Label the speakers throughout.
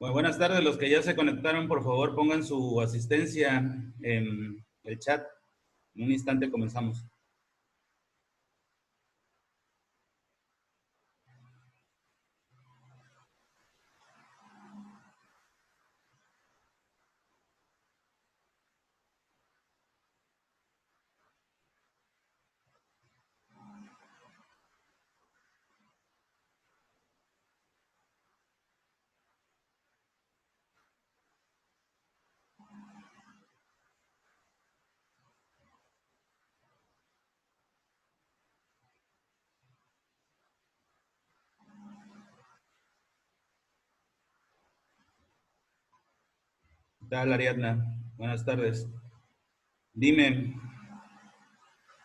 Speaker 1: Bueno, buenas tardes. Los que ya se conectaron, por favor, pongan su asistencia en el chat. En un instante comenzamos. ¿Qué tal, Ariadna? Buenas tardes. Dime,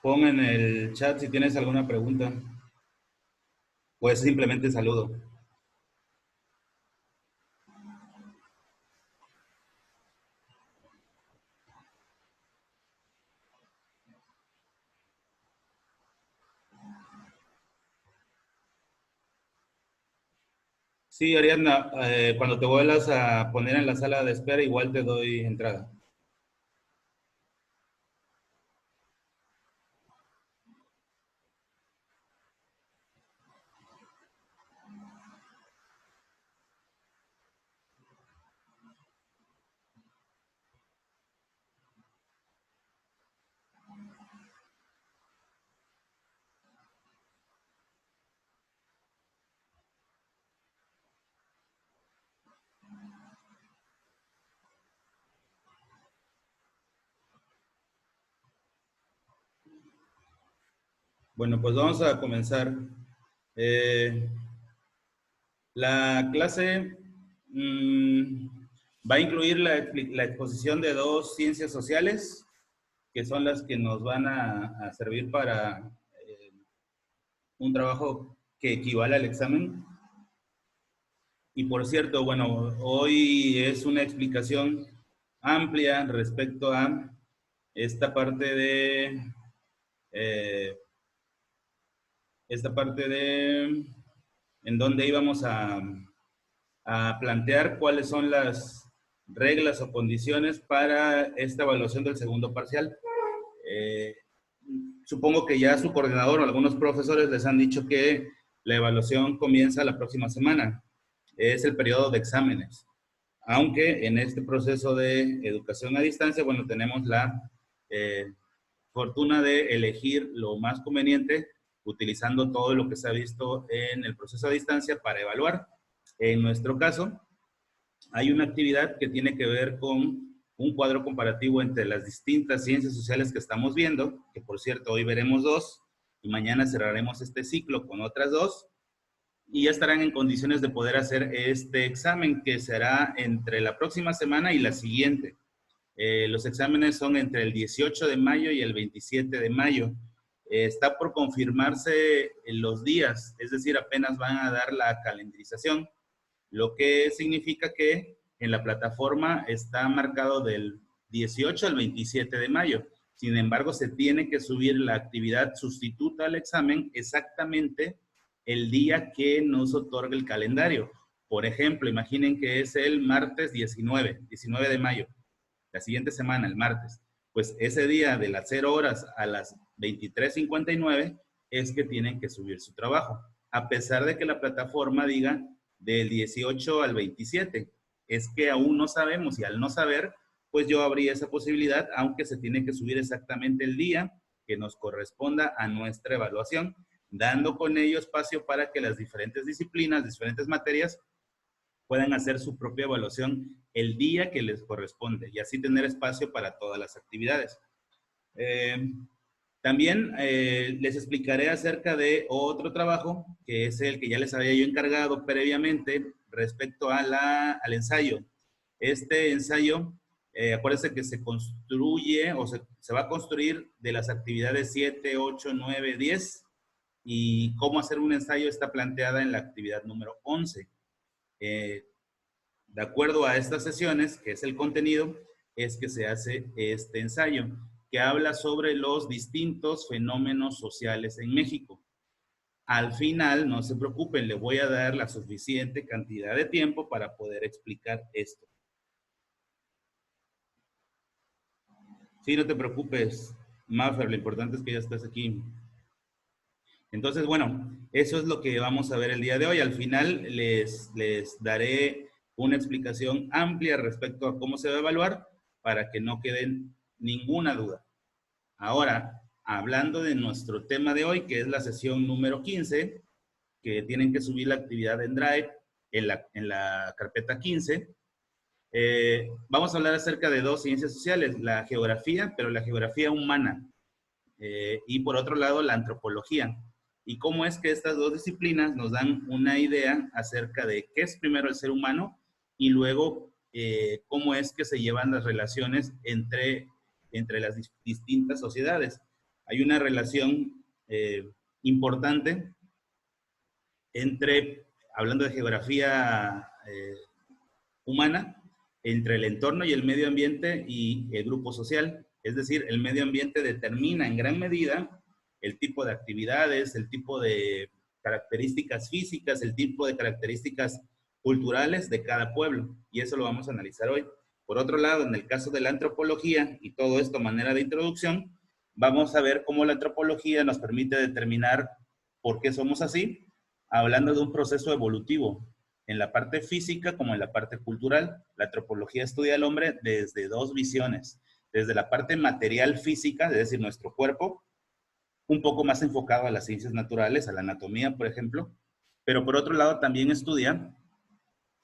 Speaker 1: pon en el chat si tienes alguna pregunta. Pues simplemente saludo. Sí, Ariadna, cuando te vuelvas a poner en la sala de espera, igual te doy entrada. Bueno, pues vamos a comenzar. Eh, la clase va a incluir la exposición de dos ciencias sociales, que son las que nos van a servir para un trabajo que equivale al examen. Y por cierto, bueno, hoy es una explicación amplia respecto a esta parte de, eh, en donde íbamos a plantear cuáles son las reglas o condiciones para esta evaluación del segundo parcial. Eh, Supongo que ya su coordinador o algunos profesores les han dicho que la evaluación comienza la próxima semana. Es el periodo de exámenes. Aunque en este proceso de educación a distancia, bueno, tenemos la fortuna de elegir lo más conveniente utilizando todo lo que se ha visto en el proceso a distancia para evaluar. En nuestro caso, hay una actividad que tiene que ver con un cuadro comparativo entre las distintas ciencias sociales que estamos viendo, que por cierto hoy veremos dos y mañana cerraremos este ciclo con otras dos, y ya estarán en condiciones de poder hacer este examen que será entre la próxima semana y la siguiente. Los exámenes son entre el 18 de mayo y el 27 de mayo. Está por confirmarse los días, es decir, apenas van a dar la calendarización, lo que significa que en la plataforma está marcado del 18 al 27 de mayo. Sin embargo, se tiene que subir la actividad sustituta al examen exactamente el día que nos otorga el calendario. Por ejemplo, imaginen que es el martes 19 de mayo, la siguiente semana, el martes. Pues ese día de las 0 horas a las 23:59 es que tienen que subir su trabajo, a pesar de que la plataforma diga del 18 al 27. Es que aún no sabemos, y al no saber, pues yo abrí esa posibilidad, aunque se tiene que subir exactamente el día que nos corresponda a nuestra evaluación, dando con ello espacio para que las diferentes disciplinas, diferentes materias, puedan hacer su propia evaluación el día que les corresponde y así tener espacio para todas las actividades. Eh, También les explicaré acerca de otro trabajo, que es el que ya les había yo encargado previamente respecto a al ensayo. Este ensayo, acuérdense que se construye o se va a construir de las actividades 7, 8, 9, 10 y cómo hacer un ensayo está planteada en la actividad número 11. Eh, de acuerdo a estas sesiones, que es el contenido, es que se hace este ensayo, que habla sobre los distintos fenómenos sociales en México. Al final, no se preocupen, le voy a dar la suficiente cantidad de tiempo para poder explicar esto. Sí, no te preocupes, Maffer, lo importante es que ya estás aquí. Entonces, bueno, eso es lo que vamos a ver el día de hoy. Al final les daré una explicación amplia respecto a cómo se va a evaluar para que no quede ninguna duda. Ahora, hablando de nuestro tema de hoy, que es la sesión número 15, que tienen que subir la actividad en Drive, en la carpeta 15, vamos a hablar acerca de dos ciencias sociales, la geografía, pero la geografía humana, y por otro lado la antropología. Y cómo es que estas dos disciplinas nos dan una idea acerca de qué es primero el ser humano y luego cómo es que se llevan las relaciones entre las distintas sociedades. Hay una relación importante entre, hablando de geografía humana, entre el entorno y el medio ambiente y el grupo social. Es decir, el medio ambiente determina en gran medida el tipo de actividades, el tipo de características físicas, el tipo de características culturales de cada pueblo. Y eso lo vamos a analizar hoy. Por otro lado, en el caso de la antropología, y todo esto a manera de introducción, vamos a ver cómo la antropología nos permite determinar por qué somos así, hablando de un proceso evolutivo, en la parte física como en la parte cultural. La antropología estudia al hombre desde dos visiones, desde la parte material física, es decir, nuestro cuerpo, un poco más enfocado a las ciencias naturales, a la anatomía, por ejemplo, pero por otro lado también estudia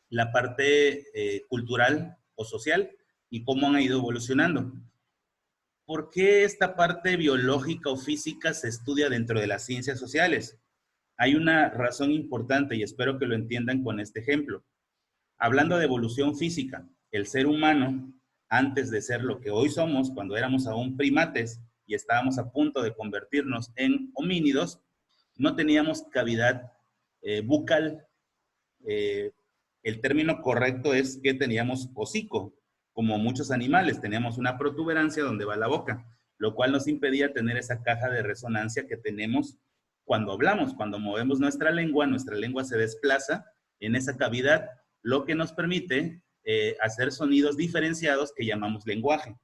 Speaker 1: la parte cultural o social y cómo han ido evolucionando. ¿Por qué esta parte biológica o física se estudia dentro de las ciencias sociales? Hay una razón importante y espero que lo entiendan con este ejemplo. Hablando de evolución física, el ser humano, antes de ser lo que hoy somos, cuando éramos aún primates y estábamos a punto de convertirnos en homínidos, no teníamos cavidad bucal. El término correcto es que teníamos hocico, como muchos animales, teníamos una protuberancia donde va la boca, lo cual nos impedía tener esa caja de resonancia que tenemos cuando hablamos. Cuando movemos nuestra lengua se desplaza en esa cavidad, lo que nos permite hacer sonidos diferenciados que llamamos lenguaje.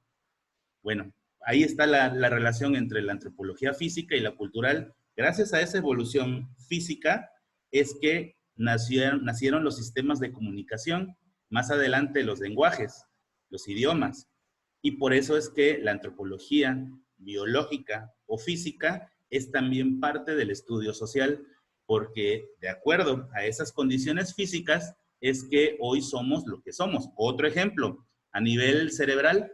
Speaker 1: Bueno, ahí está la relación entre la antropología física y la cultural. Gracias a esa evolución física es que nacieron los sistemas de comunicación, más adelante los lenguajes, los idiomas. Y por eso es que la antropología biológica o física es también parte del estudio social, porque de acuerdo a esas condiciones físicas es que hoy somos lo que somos. Otro ejemplo, a nivel cerebral,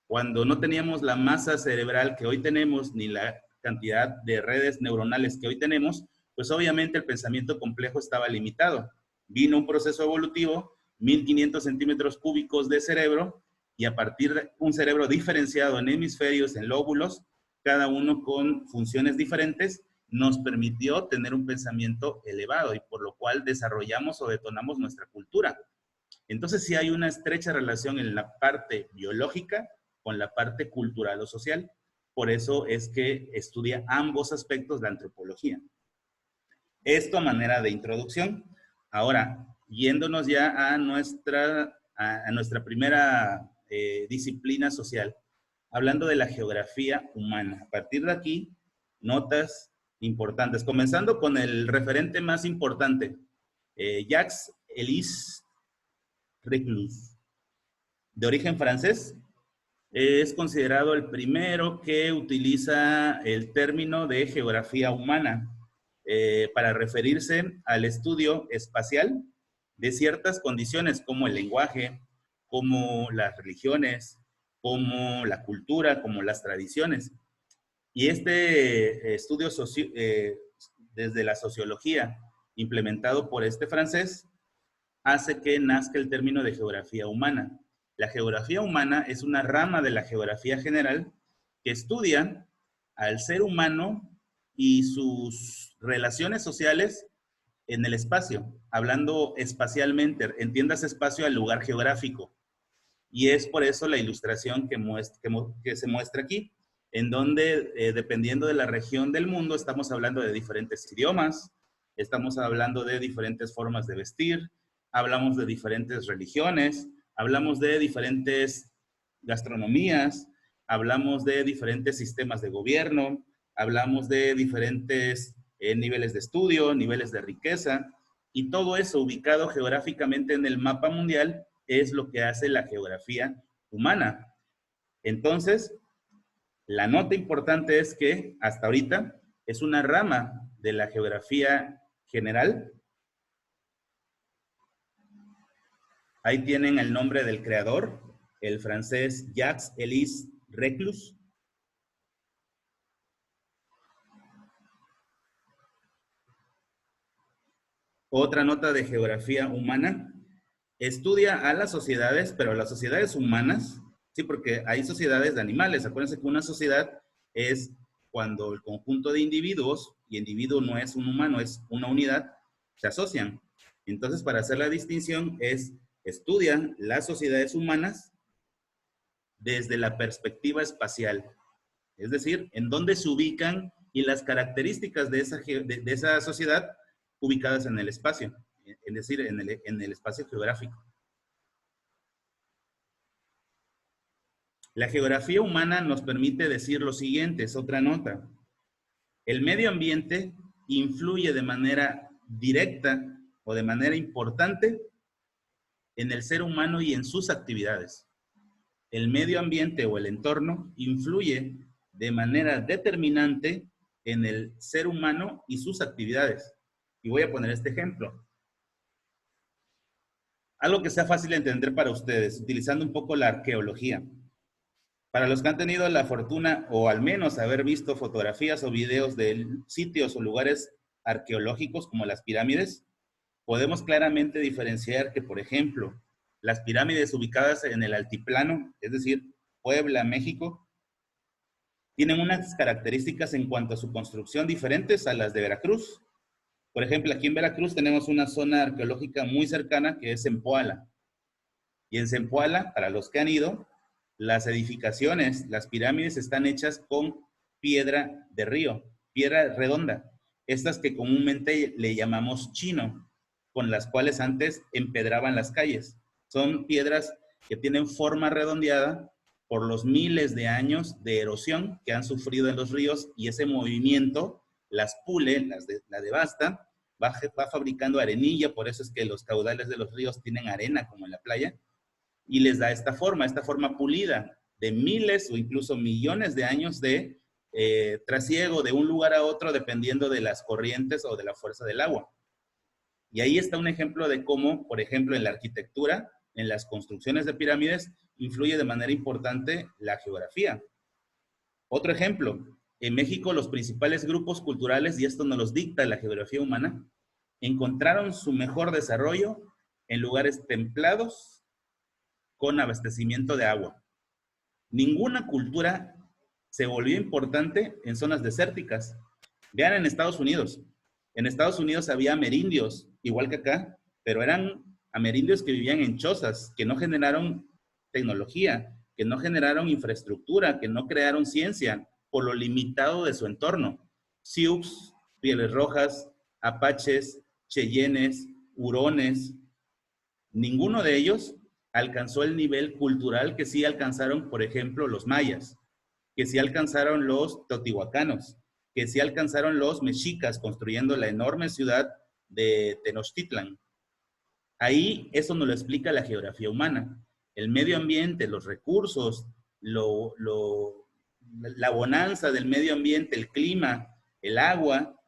Speaker 1: cuando no teníamos la masa cerebral que hoy tenemos, ni la cantidad de redes neuronales que hoy tenemos, pues obviamente el pensamiento complejo estaba limitado. Vino un proceso evolutivo, 1500 centímetros cúbicos de cerebro, y a partir de un cerebro diferenciado en hemisferios, en lóbulos, cada uno con funciones diferentes, nos permitió tener un pensamiento elevado y por lo cual desarrollamos o detonamos nuestra cultura. Entonces sí hay una estrecha relación en la parte biológica con la parte cultural o social. Por eso es que estudia ambos aspectos de antropología. Esto a manera de introducción. Ahora, yéndonos ya a nuestra primera disciplina social, hablando de la geografía humana. A partir de aquí, notas importantes, comenzando con el referente más importante, Jacques-Élise Reclus, de origen francés. Es considerado el primero que utiliza el término de geografía humana para referirse al estudio espacial de ciertas condiciones como el lenguaje, como las religiones, como la cultura, como las tradiciones. Y este estudio desde la sociología, implementado por este francés, hace que nazca el término de geografía humana. La geografía humana es una rama de la geografía general que estudia al ser humano y sus relaciones sociales en el espacio, hablando espacialmente, entiendas espacio al lugar geográfico. Y es por eso la ilustración que se muestra aquí. en donde, dependiendo de la región del mundo, estamos hablando de diferentes idiomas, estamos hablando de diferentes formas de vestir, hablamos de diferentes religiones, hablamos de diferentes gastronomías, hablamos de diferentes sistemas de gobierno, hablamos de diferentes niveles de estudio, niveles de riqueza, y todo eso ubicado geográficamente en el mapa mundial es lo que hace la geografía humana. Entonces, la nota importante es que hasta ahorita es una rama de la geografía general. Ahí tienen el nombre del creador, el francés Jacques-Élise Reclus. Otra nota de geografía humana. Estudia a las sociedades, pero las sociedades humanas, sí, porque hay sociedades de animales. Acuérdense que una sociedad es cuando el conjunto de individuos, y individuo no es un humano, es una unidad, se asocian. Entonces, para hacer la distinción es estudian las sociedades humanas desde la perspectiva espacial. Es decir, en dónde se ubican y las características de esa sociedad ubicadas en el espacio, es decir, en el espacio geográfico. La geografía humana nos permite decir lo siguiente, es otra nota. El medio ambiente influye de manera directa o de manera importante en el ser humano y en sus actividades. El medio ambiente o el entorno influye de manera determinante en el ser humano y sus actividades. Y voy a poner este ejemplo. Algo que sea fácil de entender para ustedes, utilizando un poco la arqueología. Para los que han tenido la fortuna, o al menos haber visto fotografías o videos de sitios o lugares arqueológicos como las pirámides, podemos claramente diferenciar que, por ejemplo, las pirámides ubicadas en el altiplano, es decir, Puebla, México, tienen unas características en cuanto a su construcción diferentes a las de Veracruz. Por ejemplo, aquí en Veracruz tenemos una zona arqueológica muy cercana que es Zempoala. Y en Zempoala, para los que han ido, las edificaciones, las pirámides están hechas con piedra de río, piedra redonda. Estas que comúnmente le llamamos chino, con las cuales antes empedraban las calles. Son piedras que tienen forma redondeada por los miles de años de erosión que han sufrido en los ríos, y ese movimiento las pule, la devasta, va fabricando arenilla. Por eso es que los caudales de los ríos tienen arena como en la playa, y les da esta forma pulida de miles o incluso millones de años de trasiego de un lugar a otro dependiendo de las corrientes o de la fuerza del agua. Y ahí está un ejemplo de cómo, por ejemplo, en la arquitectura, en las construcciones de pirámides, influye de manera importante la geografía. Otro ejemplo, en México los principales grupos culturales, y esto nos los dicta la geografía humana, encontraron su mejor desarrollo en lugares templados con abastecimiento de agua. Ninguna cultura se volvió importante en zonas desérticas. Vean en Estados Unidos. En Estados Unidos había amerindios, igual que acá, pero eran amerindios que vivían en chozas, que no generaron tecnología, que no generaron infraestructura, que no crearon ciencia, por lo limitado de su entorno. Sioux, Pieles Rojas, Apaches, Cheyennes, Hurones, ninguno de ellos alcanzó el nivel cultural que sí alcanzaron, por ejemplo, los mayas, que sí alcanzaron los teotihuacanos, que sí alcanzaron los mexicas construyendo la enorme ciudad de Tenochtitlan. Ahí eso nos lo explica la geografía humana. El medio ambiente, los recursos, la bonanza del medio ambiente, el clima, el agua,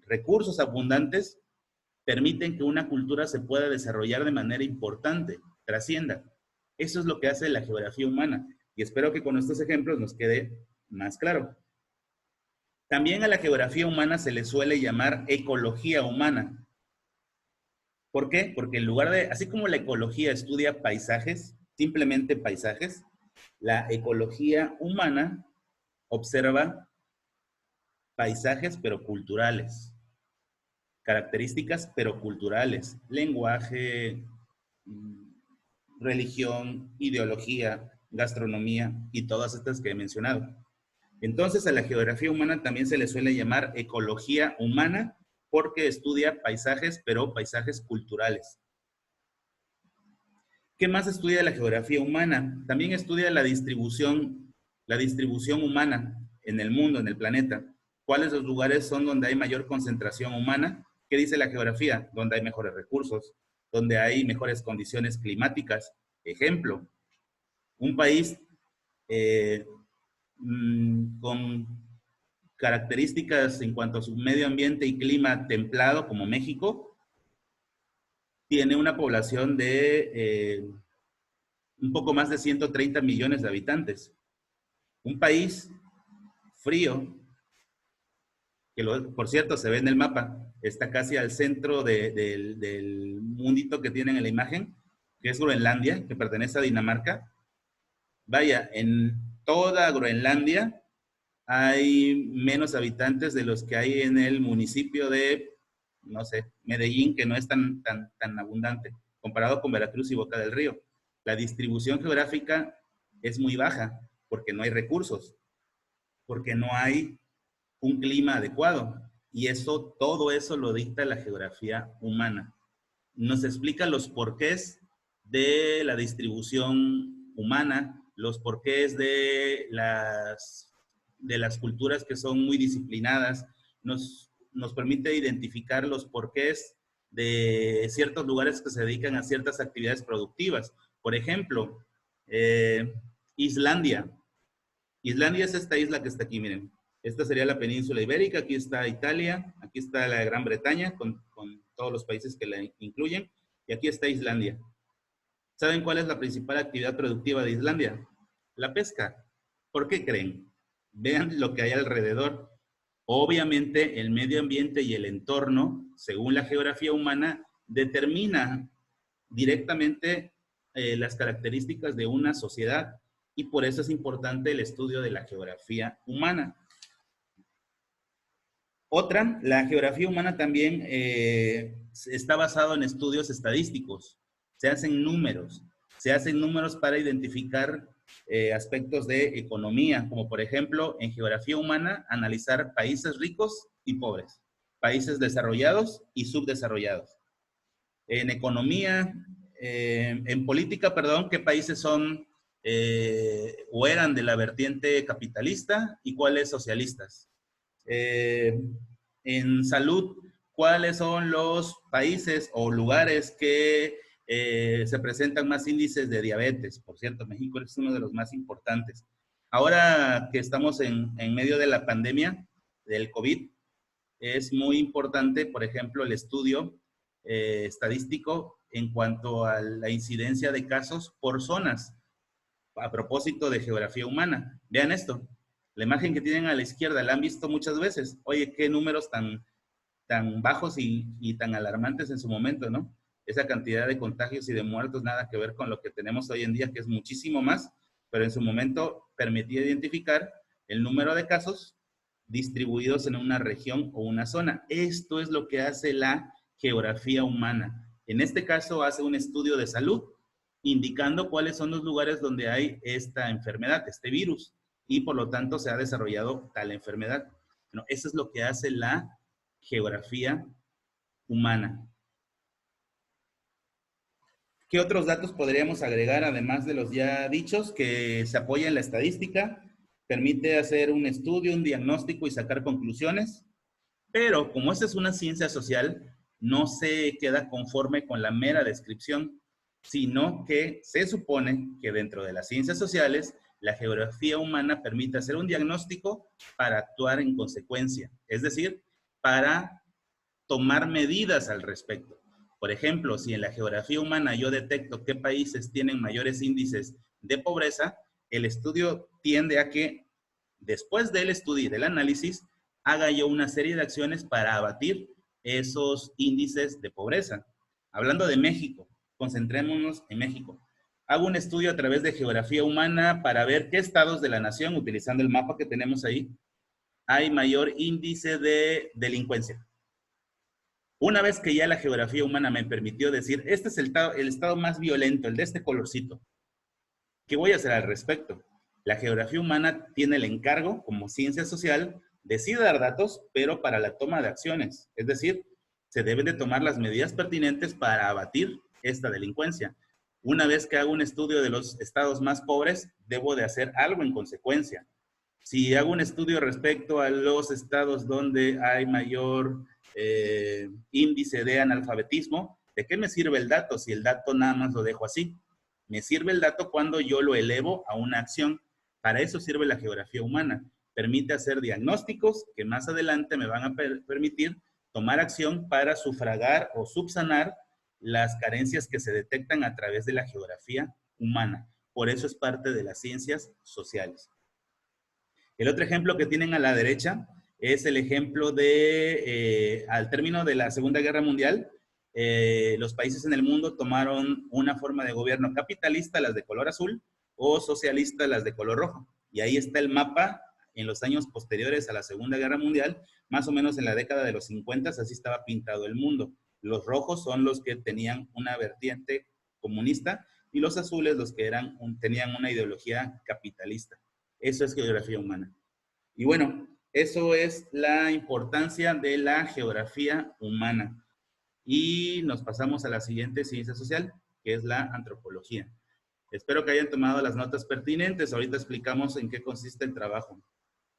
Speaker 1: recursos abundantes, permiten que una cultura se pueda desarrollar de manera importante, trascienda. Eso es lo que hace la geografía humana, y espero que con estos ejemplos nos quede más claro. También a la geografía humana se le suele llamar ecología humana. ¿Por qué? Porque en lugar de, así como la ecología estudia paisajes, simplemente paisajes, la ecología humana observa paisajes pero culturales, características pero culturales, lenguaje, religión, ideología, gastronomía y todas estas que he mencionado. Entonces, a la geografía humana también se le suele llamar ecología humana porque estudia paisajes, pero paisajes culturales. ¿Qué más estudia la geografía humana? También estudia la distribución humana en el mundo, en el planeta. ¿Cuáles los lugares son donde hay mayor concentración humana? ¿Qué dice la geografía? Donde hay mejores recursos, donde hay mejores condiciones climáticas. Ejemplo, un país con características en cuanto a su medio ambiente y clima templado, como México, tiene una población de un poco más de 130 millones de habitantes. Un país frío, que por cierto se ve en el mapa, está casi al centro del mundito que tienen en la imagen, que es Groenlandia, que pertenece a Dinamarca. Vaya, en toda Groenlandia hay menos habitantes de los que hay en el municipio de, no sé, Medellín, que no es tan abundante, comparado con Veracruz y Boca del Río. La distribución geográfica es muy baja, porque no hay recursos, porque no hay un clima adecuado. Y eso, todo eso lo dicta la geografía humana. Nos explica los porqués de la distribución humana, los porqués de las culturas que son muy disciplinadas, nos permite identificar los porqués de ciertos lugares que se dedican a ciertas actividades productivas. Por ejemplo, Islandia. Islandia es esta isla que está aquí, miren. Esta sería la península ibérica, aquí está Italia, aquí está la Gran Bretaña, con todos los países que la incluyen, y aquí está Islandia. ¿Saben cuál es la principal actividad productiva de Islandia? La pesca. ¿Por qué creen? Vean lo que hay alrededor. Obviamente, el medio ambiente y el entorno, según la geografía humana, determina directamente las características de una sociedad, y por eso es importante el estudio de la geografía humana. Otra, la geografía humana también está basada en estudios estadísticos. Se hacen números para identificar aspectos de economía, como por ejemplo, en geografía humana, analizar países ricos y pobres, países desarrollados y subdesarrollados. En economía, en política, perdón, qué países son o eran de la vertiente capitalista y cuáles socialistas. En salud, cuáles son los países o lugares que se presentan más índices de diabetes. Por cierto, México es uno de los más importantes. Ahora que estamos en medio de la pandemia del COVID, es muy importante, por ejemplo, el estudio estadístico en cuanto a la incidencia de casos por zonas, a propósito de geografía humana. Vean esto, la imagen que tienen a la izquierda la han visto muchas veces. Oye, qué números tan bajos y tan alarmantes en su momento, ¿no? Esa cantidad de contagios y de muertos, nada que ver con lo que tenemos hoy en día, que es muchísimo más, pero en su momento permitía identificar el número de casos distribuidos en una región o una zona. Esto es lo que hace la geografía humana. En este caso hace un estudio de salud, indicando cuáles son los lugares donde hay esta enfermedad, este virus, y por lo tanto se ha desarrollado tal enfermedad. Bueno, eso es lo que hace la geografía humana. ¿Qué otros datos podríamos agregar, además de los ya dichos? Que se apoya en la estadística, permite hacer un estudio, un diagnóstico y sacar conclusiones, pero como esta es una ciencia social, no se queda conforme con la mera descripción, sino que se supone que dentro de las ciencias sociales, la geografía humana permite hacer un diagnóstico para actuar en consecuencia, es decir, para tomar medidas al respecto. Por ejemplo, si en la geografía humana yo detecto qué países tienen mayores índices de pobreza, el estudio tiende a que después del estudio y del análisis, haga yo una serie de acciones para abatir esos índices de pobreza. Hablando de México, concentrémonos en México. Hago un estudio a través de geografía humana para ver qué estados de la nación, utilizando el mapa que tenemos ahí, hay mayor índice de delincuencia. Una vez que ya la geografía humana me permitió decir, este es el estado más violento, el de este colorcito, ¿qué voy a hacer al respecto? La geografía humana tiene el encargo, como ciencia social, de sí dar datos, pero para la toma de acciones. Es decir, se deben de tomar las medidas pertinentes para abatir esta delincuencia. Una vez que hago un estudio de los estados más pobres, debo de hacer algo en consecuencia. Si hago un estudio respecto a los estados donde hay mayor índice de analfabetismo, ¿de qué me sirve el dato si el dato nada más lo dejo así? Me sirve el dato cuando yo lo elevo a una acción. Para eso sirve la geografía humana. Permite hacer diagnósticos que más adelante me van a permitir tomar acción para sufragar o subsanar las carencias que se detectan a través de la geografía humana. Por eso es parte de las ciencias sociales. El otro ejemplo que tienen a la derecha es el ejemplo de, al término de la Segunda Guerra Mundial, los países en el mundo tomaron una forma de gobierno capitalista, las de color azul, o socialista, las de color rojo. Y ahí está el mapa en los años posteriores a la Segunda Guerra Mundial, más o menos en la década de los 50, así estaba pintado el mundo. Los rojos son los que tenían una vertiente comunista y los azules los que tenían una ideología capitalista. Eso es geografía humana. Y bueno, eso es la importancia de la geografía humana. Y nos pasamos a la siguiente ciencia social, que es la antropología. Espero que hayan tomado las notas pertinentes. Ahorita explicamos en qué consiste el trabajo.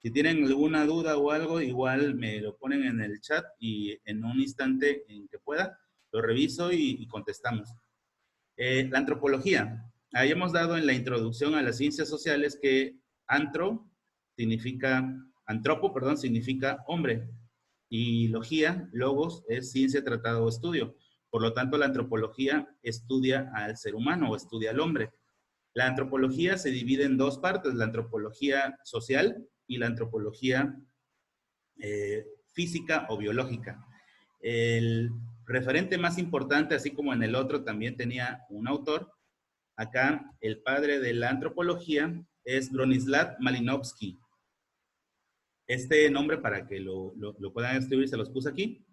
Speaker 1: Si tienen alguna duda o algo, igual me lo ponen en el chat y en un instante en que pueda, lo reviso y contestamos. La antropología. Habíamos dado en la introducción a las ciencias sociales que antropo, significa hombre. Y logía, logos, es ciencia, tratado o estudio. Por lo tanto, la antropología estudia al ser humano o estudia al hombre. La antropología se divide en dos partes, la antropología social y la antropología física o biológica. El referente más importante, así como en el otro también tenía un autor, acá el padre de la antropología es Bronislaw Malinowski. Este nombre, para que lo puedan escribir, se los puse aquí.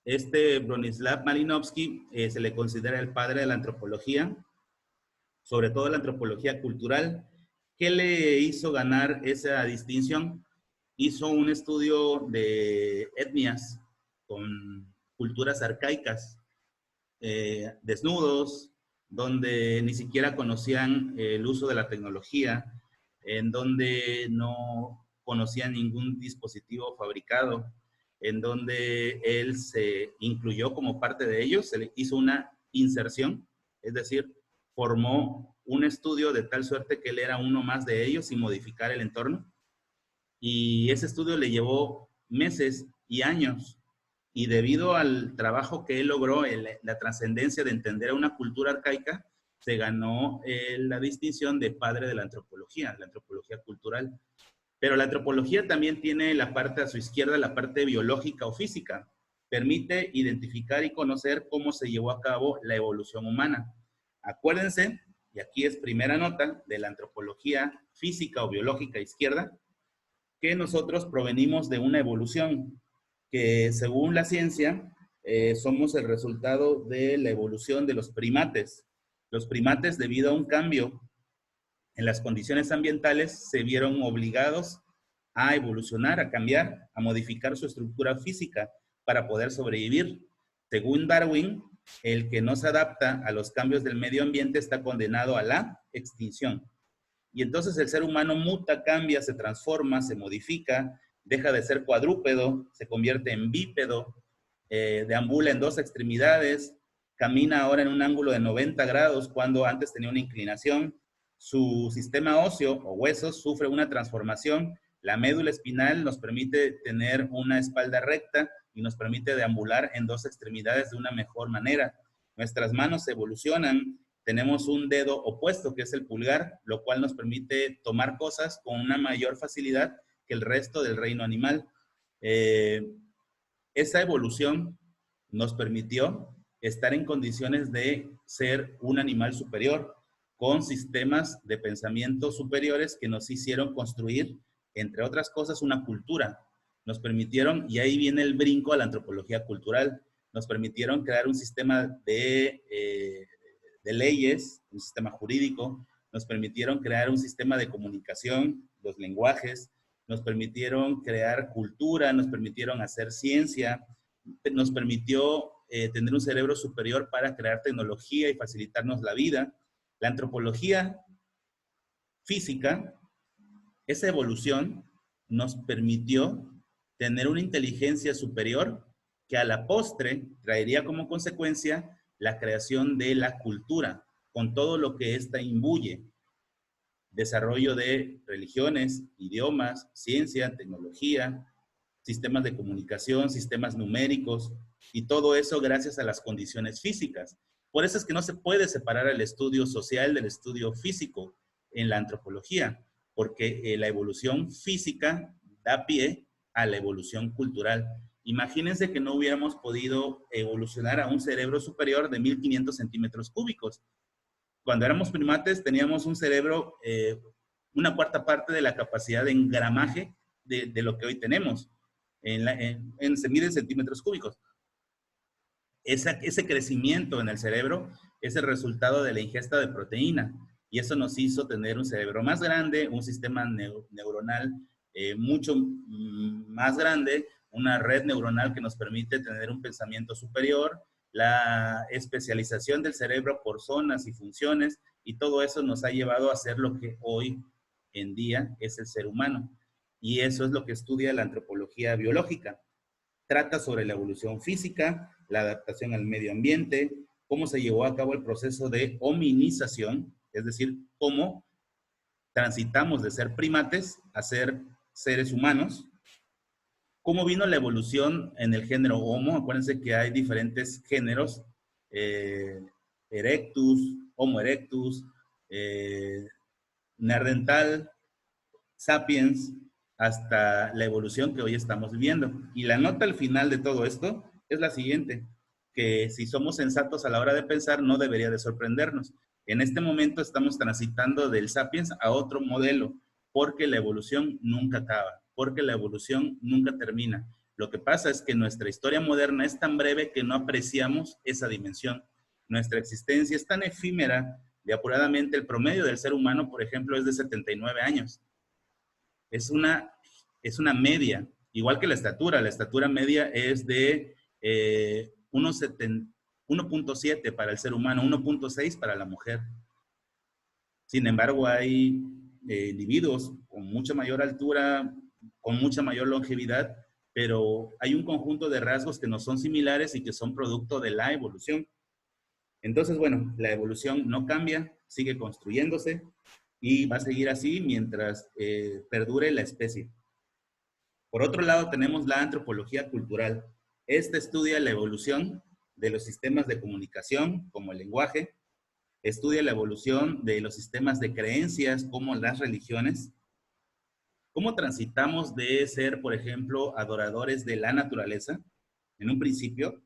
Speaker 1: Este Bronislaw Malinowski se le considera el padre de la antropología, sobre todo la antropología cultural. ¿Qué le hizo ganar esa distinción? Hizo un estudio de etnias con culturas arcaicas, desnudos, donde ni siquiera conocían el uso de la tecnología, en donde no conocían ningún dispositivo fabricado, en donde él se incluyó como parte de ellos, se le hizo una inserción, es decir, formó un estudio de tal suerte que él era uno más de ellos sin modificar el entorno. Y ese estudio le llevó meses y años. Y debido al trabajo que él logró, la trascendencia de entender a una cultura arcaica, se ganó la distinción de padre de la antropología cultural. Pero la antropología también tiene la parte a su izquierda, la parte biológica o física. Permite identificar y conocer cómo se llevó a cabo la evolución humana. Acuérdense, y aquí es primera nota, de la antropología física o biológica izquierda, que nosotros provenimos de una evolución que, según la ciencia, somos el resultado de la evolución de los primates. Los primates, debido a un cambio en las condiciones ambientales, se vieron obligados a evolucionar, a cambiar, a modificar su estructura física para poder sobrevivir. Según Darwin, el que no se adapta a los cambios del medio ambiente está condenado a la extinción. Y entonces el ser humano muta, cambia, se transforma, se modifica, deja de ser cuadrúpedo, se convierte en bípedo, deambula en dos extremidades, camina ahora en un ángulo de 90 grados cuando antes tenía una inclinación. Su sistema óseo o huesos sufre una transformación. La médula espinal nos permite tener una espalda recta y nos permite deambular en dos extremidades de una mejor manera. Nuestras manos evolucionan. Tenemos un dedo opuesto, que es el pulgar, lo cual nos permite tomar cosas con una mayor facilidad que el resto del reino animal. Esa evolución nos permitió estar en condiciones de ser un animal superior, con sistemas de pensamiento superiores que nos hicieron construir, entre otras cosas, una cultura. Nos permitieron, y ahí viene el brinco a la antropología cultural, nos permitieron crear un sistema de leyes, un sistema jurídico, nos permitieron crear un sistema de comunicación, los lenguajes, nos permitieron crear cultura, nos permitieron hacer ciencia, nos permitió tener un cerebro superior para crear tecnología y facilitarnos la vida. La antropología física, esa evolución nos permitió tener una inteligencia superior que a la postre traería como consecuencia la creación de la cultura, con todo lo que ésta imbuye. Desarrollo de religiones, idiomas, ciencia, tecnología, sistemas de comunicación, sistemas numéricos, y todo eso gracias a las condiciones físicas. Por eso es que no se puede separar el estudio social del estudio físico en la antropología, porque la evolución física da pie a la evolución cultural. Imagínense que no hubiéramos podido evolucionar a un cerebro superior de 1500 centímetros cúbicos. Cuando éramos primates teníamos un cerebro, una cuarta parte de la capacidad de engramaje de lo que hoy tenemos. Se mide en centímetros cúbicos. Ese crecimiento en el cerebro es el resultado de la ingesta de proteína, y eso nos hizo tener un cerebro más grande, un sistema neuronal mucho más grande, una red neuronal que nos permite tener un pensamiento superior, la especialización del cerebro por zonas y funciones, y todo eso nos ha llevado a ser lo que hoy en día es el ser humano. Y eso es lo que estudia la antropología biológica. Trata sobre la evolución física, la adaptación al medio ambiente, cómo se llevó a cabo el proceso de hominización, es decir, cómo transitamos de ser primates a ser seres humanos, cómo vino la evolución en el género Homo. Acuérdense que hay diferentes géneros, Erectus, Homo erectus, Neandertal, Sapiens, hasta la evolución que hoy estamos viviendo. Y la nota al final de todo esto es la siguiente, que si somos sensatos a la hora de pensar, no debería de sorprendernos. En este momento estamos transitando del Sapiens a otro modelo, porque la evolución nunca acaba, porque la evolución nunca termina. Lo que pasa es que nuestra historia moderna es tan breve que no apreciamos esa dimensión. Nuestra existencia es tan efímera de apuradamente el promedio del ser humano, por ejemplo, es de 79 años. Es una media, igual que la estatura media es de 1.7 para el ser humano, 1.6 para la mujer. Sin embargo, hay individuos con mucha mayor altura, con mucha mayor longevidad, pero hay un conjunto de rasgos que no son similares y que son producto de la evolución. Entonces, bueno, la evolución no cambia, sigue construyéndose y va a seguir así mientras perdure la especie. Por otro lado, tenemos la antropología cultural. Esta estudia la evolución de los sistemas de comunicación, como el lenguaje, estudia la evolución de los sistemas de creencias, como las religiones, cómo transitamos de ser, por ejemplo, adoradores de la naturaleza. En un principio,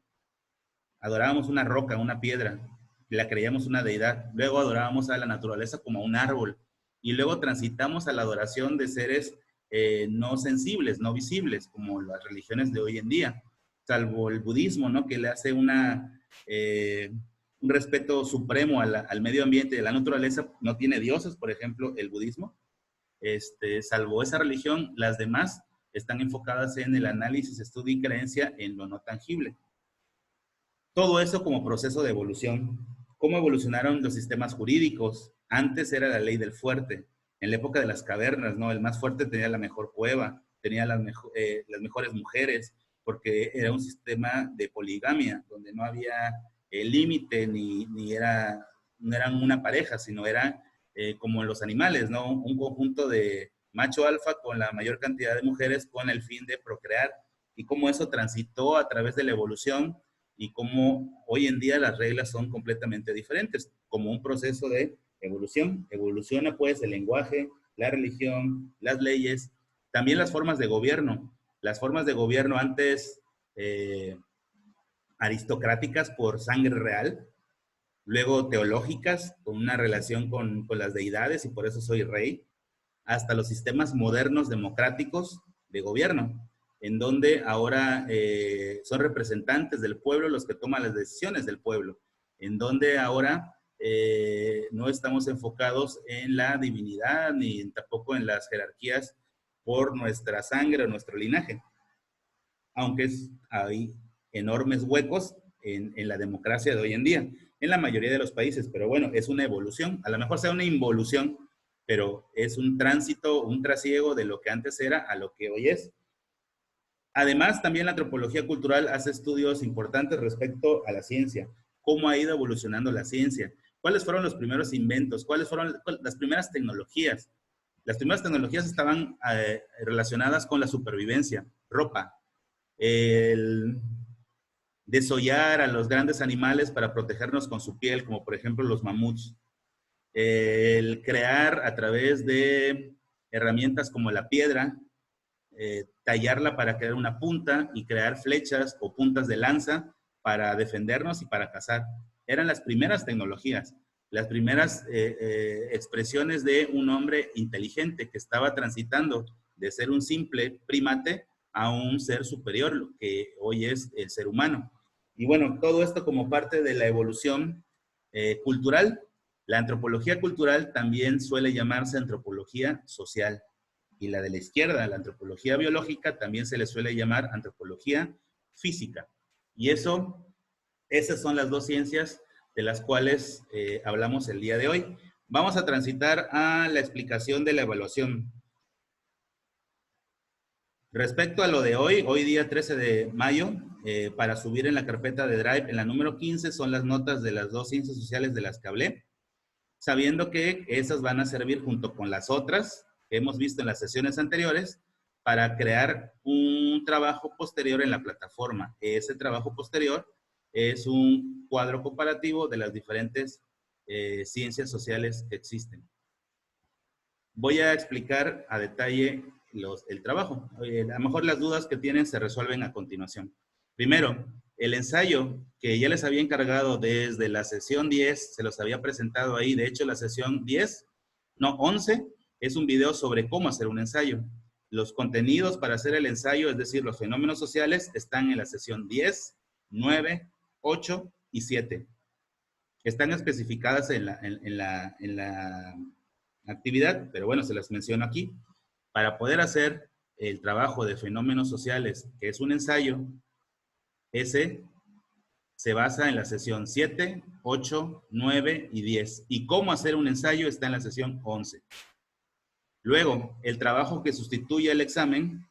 Speaker 1: adorábamos una roca, una piedra, y la creíamos una deidad. Luego adorábamos a la naturaleza como a un árbol, y luego transitamos a la adoración de seres no sensibles, no visibles, como las religiones de hoy en día, salvo el budismo, ¿no? Que le hace un respeto supremo al medio ambiente y a la naturaleza. No tiene dioses, por ejemplo, el budismo. Salvo esa religión, las demás están enfocadas en el análisis, estudio y creencia en lo no tangible. Todo eso como proceso de evolución. ¿Cómo evolucionaron los sistemas jurídicos? Antes era la ley del fuerte. En la época de las cavernas, ¿no? El más fuerte tenía la mejor cueva, tenía las mejores mujeres, porque era un sistema de poligamia, donde no había límite, no eran una pareja, sino era como los animales, ¿no? Un conjunto de macho alfa con la mayor cantidad de mujeres con el fin de procrear. Y cómo eso transitó a través de la evolución, y cómo hoy en día las reglas son completamente diferentes, como un proceso de evolución. Evoluciona pues el lenguaje, la religión, las leyes, también las formas de gobierno. Las formas de gobierno antes aristocráticas por sangre real, luego teológicas con una relación con las deidades y por eso soy rey, hasta los sistemas modernos democráticos de gobierno, en donde ahora son representantes del pueblo los que toman las decisiones del pueblo, en donde ahora no estamos enfocados en la divinidad ni tampoco en las jerarquías por nuestra sangre o nuestro linaje, aunque hay enormes huecos en la democracia de hoy en día, en la mayoría de los países, pero bueno, es una evolución, a lo mejor sea una involución, pero es un tránsito, un trasiego de lo que antes era a lo que hoy es. Además, también la antropología cultural hace estudios importantes respecto a la ciencia, cómo ha ido evolucionando la ciencia, cuáles fueron los primeros inventos, cuáles fueron las primeras tecnologías. Las primeras tecnologías estaban relacionadas con la supervivencia, ropa, el desollar a los grandes animales para protegernos con su piel, como por ejemplo los mamuts, el crear a través de herramientas como la piedra, tallarla para crear una punta y crear flechas o puntas de lanza para defendernos y para cazar. Eran las primeras tecnologías, las primeras expresiones de un hombre inteligente que estaba transitando de ser un simple primate a un ser superior, lo que hoy es el ser humano. Y bueno, todo esto como parte de la evolución cultural. La antropología cultural también suele llamarse antropología social. Y la de la izquierda, la antropología biológica, también se le suele llamar antropología física. Y esas son las dos ciencias de las cuales hablamos el día de hoy. Vamos a transitar a la explicación de la evaluación. Respecto a lo de hoy día 13 de mayo, para subir en la carpeta de Drive, en la número 15 son las notas de las dos ciencias sociales de las que hablé, sabiendo que esas van a servir junto con las otras que hemos visto en las sesiones anteriores para crear un trabajo posterior en la plataforma. Ese trabajo posterior es un cuadro comparativo de las diferentes ciencias sociales que existen. Voy a explicar a detalle el trabajo. A lo mejor las dudas que tienen se resuelven a continuación. Primero, el ensayo que ya les había encargado desde la sesión 10, se los había presentado ahí. De hecho, la sesión 11, es un video sobre cómo hacer un ensayo. Los contenidos para hacer el ensayo, es decir, los fenómenos sociales, están en la sesión 10, 9, 8 y 7. Están especificadas en la actividad, pero bueno, se las menciono aquí. Para poder hacer el trabajo de fenómenos sociales, que es un ensayo, ese se basa en la sesión 7, 8, 9 y 10. Y cómo hacer un ensayo está en la sesión 11. Luego, el trabajo que sustituye el examen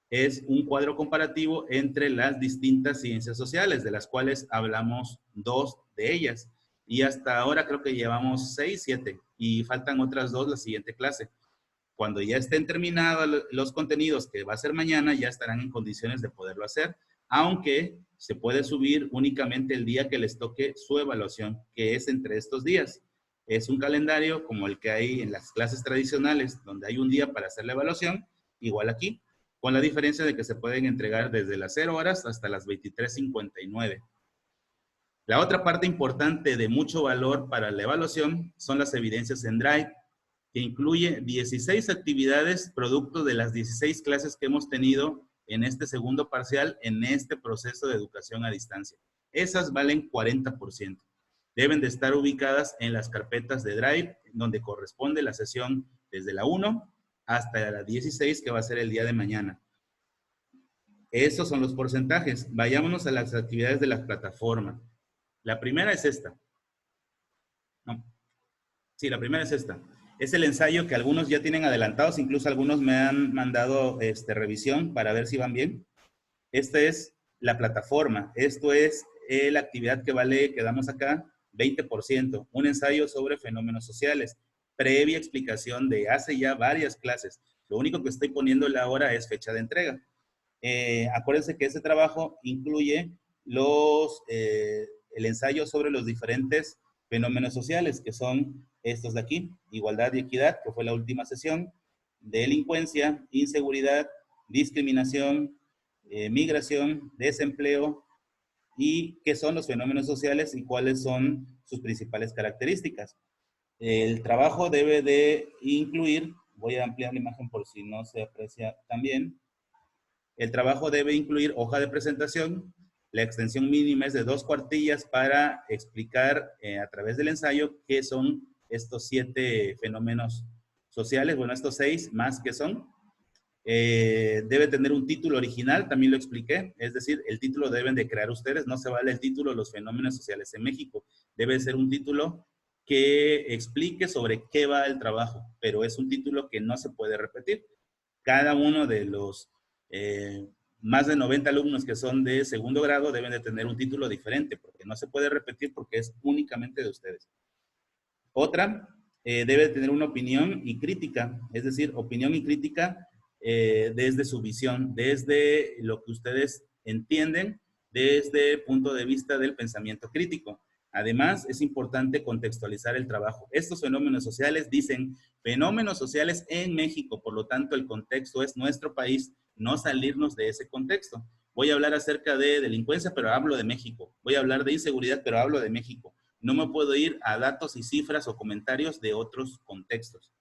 Speaker 1: es un cuadro comparativo entre las distintas ciencias sociales, de las cuales hablamos 2 de ellas. Y hasta ahora creo que llevamos 6, 7 y faltan otras 2 la siguiente clase. Cuando ya estén terminados los contenidos que va a ser mañana, ya estarán en condiciones de poderlo hacer, aunque se puede subir únicamente el día que les toque su evaluación, que es entre estos días. Es un calendario como el que hay en las clases tradicionales, donde hay un día para hacer la evaluación, igual aquí, con la diferencia de que se pueden entregar desde las 0 horas hasta las 23:59. La otra parte importante de mucho valor para la evaluación son las evidencias en Drive, que incluye 16 actividades producto de las 16 clases que hemos tenido en este segundo parcial, en este proceso de educación a distancia. Esas valen 40%. Deben de estar ubicadas en las carpetas de Drive, donde corresponde la sesión desde la 1 hasta la 16, que va a ser el día de mañana. Esos son los porcentajes. Vayámonos a las actividades de la plataforma. La primera es esta. No. Sí, la primera es esta. Es el ensayo que algunos ya tienen adelantados, incluso algunos me han mandado revisión para ver si van bien. Esta es la plataforma. Esto es la actividad que vale, que damos acá, 20%. Un ensayo sobre fenómenos sociales. Previa explicación de hace ya varias clases. Lo único que estoy poniéndole ahora es fecha de entrega. Acuérdense que este trabajo incluye el ensayo sobre los diferentes fenómenos sociales, que son estos de aquí: igualdad y equidad, que fue la última sesión; delincuencia, inseguridad, discriminación, migración, desempleo, y qué son los fenómenos sociales y cuáles son sus principales características. El trabajo debe de incluir, voy a ampliar la imagen por si no se aprecia tan bien. El trabajo debe incluir hoja de presentación, La extensión mínima es de 2 cuartillas para explicar a través del ensayo qué son estos 7 fenómenos sociales, bueno, estos 6 más que son. Debe tener un título original, también lo expliqué, es decir, el título deben de crear ustedes, no se vale el título Los fenómenos sociales en México, debe ser un título que explique sobre qué va el trabajo, pero es un título que no se puede repetir. Cada uno de los más de 90 alumnos que son de segundo grado deben de tener un título diferente, porque no se puede repetir porque es únicamente de ustedes. Otra, debe tener una opinión y crítica, es decir, opinión y crítica desde su visión, desde lo que ustedes entienden, desde el punto de vista del pensamiento crítico. Además, es importante contextualizar el trabajo. Estos fenómenos sociales dicen fenómenos sociales en México, por lo tanto, el contexto es nuestro país, no salirnos de ese contexto. Voy a hablar acerca de delincuencia, pero hablo de México. Voy a hablar de inseguridad, pero hablo de México. No me puedo ir a datos y cifras o comentarios de otros contextos.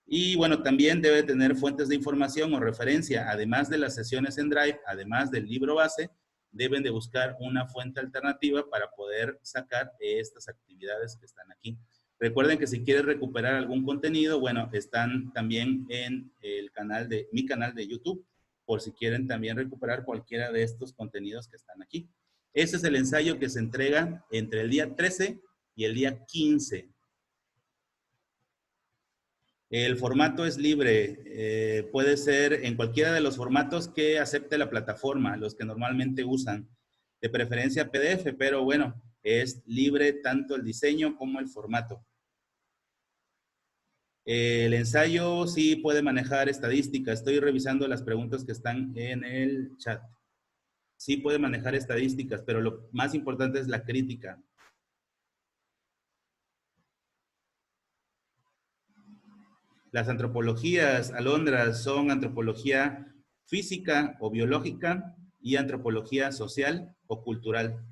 Speaker 1: Y bueno, también debe tener fuentes de información o referencia, además de las sesiones en Drive, además del libro base, deben de buscar una fuente alternativa para poder sacar estas actividades que están aquí. Recuerden que si quieren recuperar algún contenido, bueno, están también en el canal de mi canal de YouTube, por si quieren también recuperar cualquiera de estos contenidos que están aquí. Ese es el ensayo que se entrega entre el día 13 y el día 15. El formato es libre, puede ser en cualquiera de los formatos que acepte la plataforma, los que normalmente usan, de preferencia PDF, pero bueno, es libre tanto el diseño como el formato. El ensayo sí puede manejar estadísticas, estoy revisando las preguntas que están en el chat. Sí puede manejar estadísticas, pero lo más importante es la crítica. Las antropologías, Alondra, son antropología física o biológica y antropología social o cultural.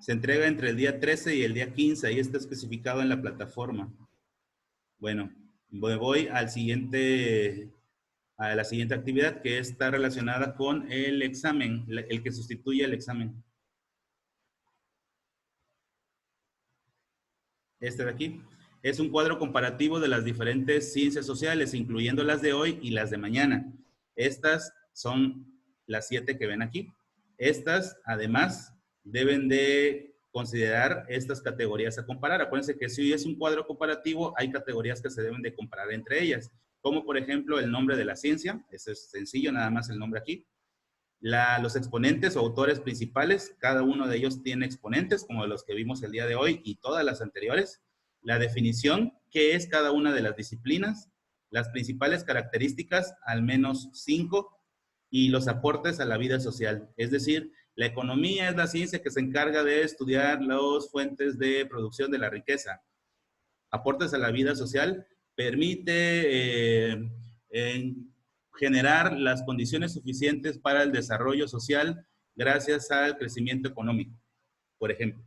Speaker 1: Se entrega entre el día 13 y el día 15, ahí está especificado en la plataforma. Bueno, voy al siguiente, a la siguiente actividad que está relacionada con el examen, el que sustituye el examen. Este de aquí. Es un cuadro comparativo de las diferentes ciencias sociales, incluyendo las de hoy y las de mañana. Estas son las 7 que ven aquí. Estas, además, deben de considerar estas categorías a comparar. Acuérdense que si es un cuadro comparativo, hay categorías que se deben de comparar entre ellas, como por ejemplo el nombre de la ciencia. Eso es sencillo, nada más el nombre aquí. Los exponentes o autores principales, cada uno de ellos tiene exponentes, como los que vimos el día de hoy y todas las anteriores. La definición, qué es cada una de las disciplinas, las principales características, al menos 5, y los aportes a la vida social. Es decir, la economía es la ciencia que se encarga de estudiar las fuentes de producción de la riqueza. Aportes a la vida social permite generar las condiciones suficientes para el desarrollo social gracias al crecimiento económico, por ejemplo.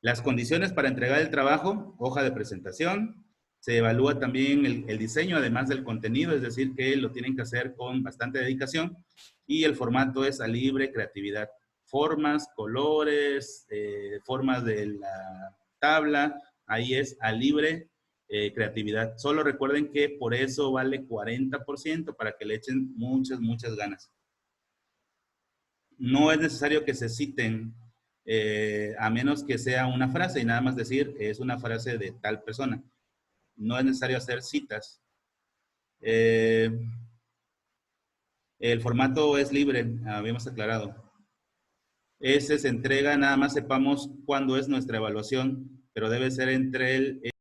Speaker 1: Las condiciones para entregar el trabajo, hoja de presentación, se evalúa también el diseño, además del contenido, es decir, que lo tienen que hacer con bastante dedicación, y el formato es a libre creatividad. Formas, colores, formas de la tabla, ahí es a libre creatividad. Solo recuerden que por eso vale 40%, para que le echen muchas, muchas ganas. No es necesario que se citen, a menos que sea una frase y nada más decir es una frase de tal persona. No es necesario hacer citas. El formato es libre, habíamos aclarado. Ese se entrega, nada más sepamos cuándo es nuestra evaluación, pero debe ser entre el